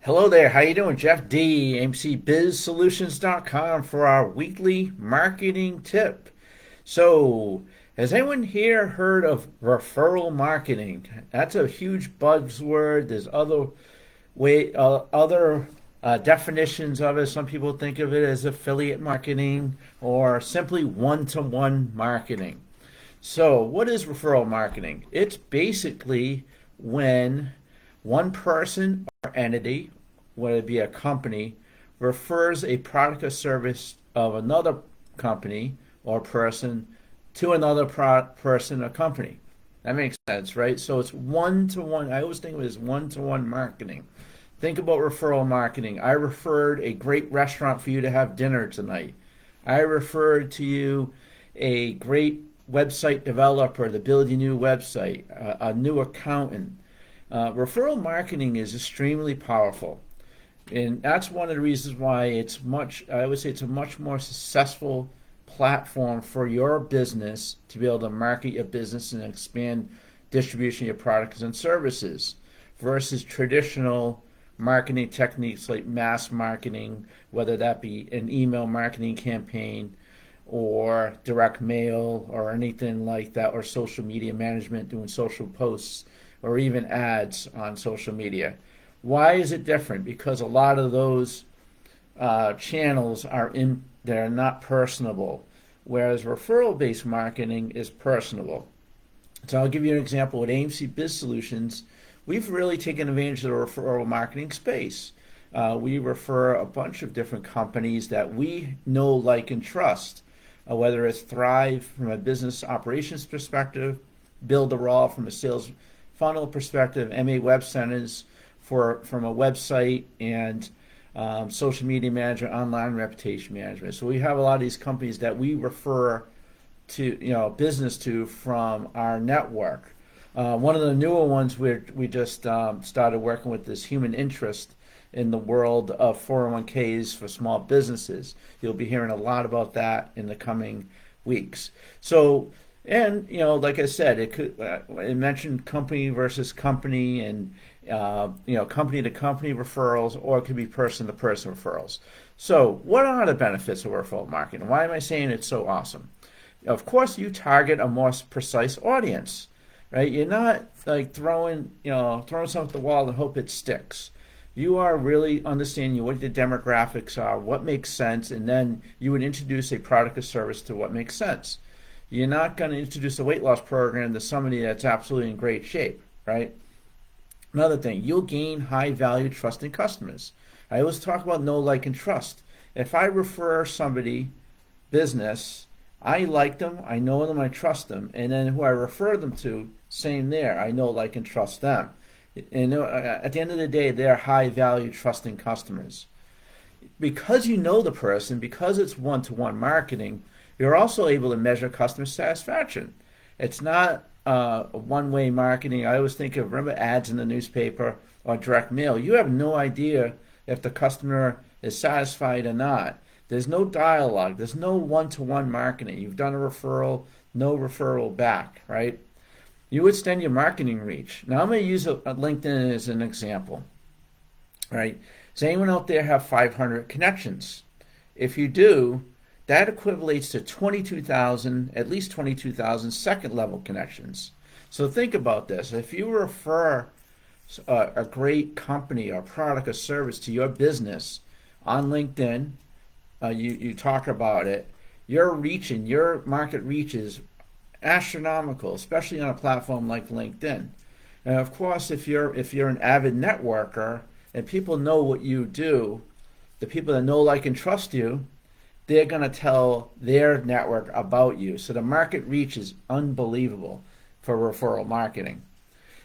Hello there, how you doing? Jeff D, AIMCBizSolutions.com for our weekly marketing tip. So, has anyone here heard of referral marketing? That's a huge buzzword. There's other definitions of it. Some people think of it as affiliate marketing or simply one-to-one marketing. So, what is referral marketing? It's basically when one person or entity, whether it be a company, refers a product or service of another company or person to another person or company. That makes sense, right? So it's one to one. I always think of it as one to one marketing. Think about referral marketing. I referred a great restaurant for you to have dinner tonight. I referred to you a great website developer to build your new website, a new accountant. Referral marketing is extremely powerful. And that's one of the reasons why I would say it's a much more successful platform for your business to be able to market your business and expand distribution of your products and services versus traditional marketing techniques like mass marketing, whether that be an email marketing campaign or direct mail or anything like that, or social media management, doing social posts or even ads on social media. Why is it different? Because a lot of those channels they're not personable, whereas referral-based marketing is personable. So I'll give you an example. With AIMC Biz Solutions, we've really taken advantage of the referral marketing space. We refer a bunch of different companies that we know, like, and trust, whether it's Thrive from a business operations perspective, Build a Raw from a sales funnel perspective, MA Web Centers from a website and social media management, online reputation management. So we have a lot of these companies that we refer to, business to from our network. One of the newer ones we just started working with is human interest in the world of 401ks for small businesses. You'll be hearing a lot about that in the coming weeks. So, and like I said, it mentioned company versus company, and company to company referrals, or it could be person to person referrals. So, what are the benefits of referral marketing? Why am I saying it's so awesome? Of course, you target a more precise audience, right? You're not like throwing something at the wall and hope it sticks. You are really understanding what the demographics are, what makes sense, and then you would introduce a product or service to what makes sense. You're not going to introduce a weight loss program to somebody that's absolutely in great shape, right? Another thing, you'll gain high value, trusting customers. I always talk about know, like, and trust. If I refer somebody business, I like them, I know them, I trust them, and then who I refer them to, same there. I know, like, and trust them. And at the end of the day, they're high value, trusting customers. Because you know the person, because it's one to one marketing, you're also able to measure customer satisfaction. It's not one way marketing. I always think of, remember, ads in the newspaper or direct mail. You have no idea if the customer is satisfied or not. There's no dialogue. There's no one to one marketing. You've done a referral, no referral back, right? You extend your marketing reach. Now I'm going to use a LinkedIn as an example, right? Does anyone out there have 500 connections? If you do, that equates to 22,000, at least 22,000 second level connections. So think about this. If you refer a great company or product or service to your business on LinkedIn, you talk about it, your market reach is astronomical, especially on a platform like LinkedIn. And of course, if you're an avid networker and people know what you do, the people that know, like, and trust you, they're going to tell their network about you. So the market reach is unbelievable for referral marketing.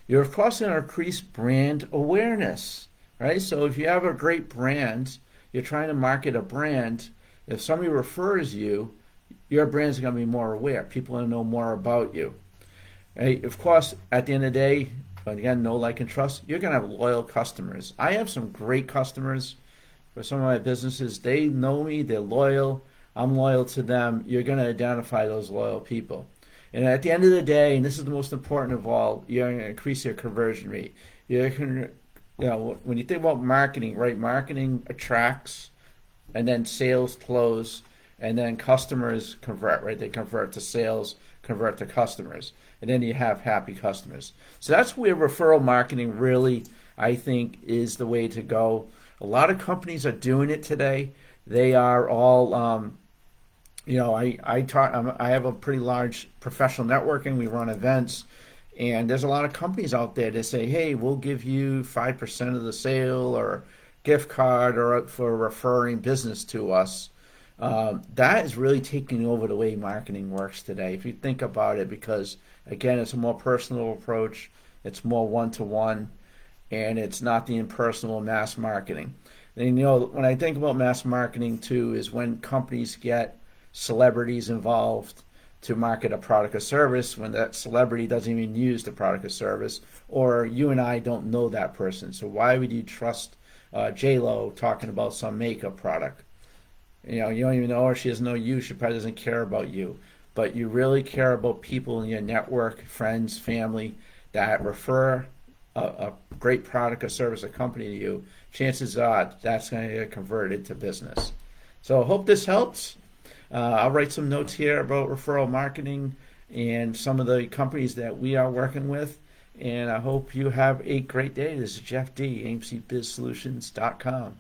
You're, of course, going to increase brand awareness, right? So if you have a great brand, you're trying to market a brand, if somebody refers you, your brand's going to be more aware. People want to know more about you. Right? Of course, at the end of the day, again, know, like, and trust, you're going to have loyal customers. I have some great customers for some of my businesses. They know me, they're loyal, I'm loyal to them. You're going to identify those loyal people. And at the end of the day, and this is the most important of all, you're going to increase your conversion rate. You're going to when you think about marketing, right? Marketing attracts, and then sales close, and then customers convert, right? They convert to sales, convert to customers, and then you have happy customers. So that's where referral marketing really, I think, is the way to go. A lot of companies are doing it today. They are all, I have a pretty large professional networking. We run events, and there's a lot of companies out there that say, "Hey, we'll give you 5% of the sale or gift card or for referring business to us." That is really taking over the way marketing works today. If you think about it, because again, it's a more personal approach, it's more one to one, and it's not the impersonal mass marketing. And when I think about mass marketing too, is when companies get celebrities involved to market a product or service when that celebrity doesn't even use the product or service, or you and I don't know that person. So why would you trust J-Lo talking about some makeup product? You don't even know her. She doesn't know you. She probably doesn't care about you. But you really care about people in your network, friends, family that refer a great product or service or company to you. Chances are that's going to get converted to business. So I hope this helps. I'll write some notes here about referral marketing and some of the companies that we are working with. And I hope you have a great day. This is Jeff D, AIMCBizSolutions.com.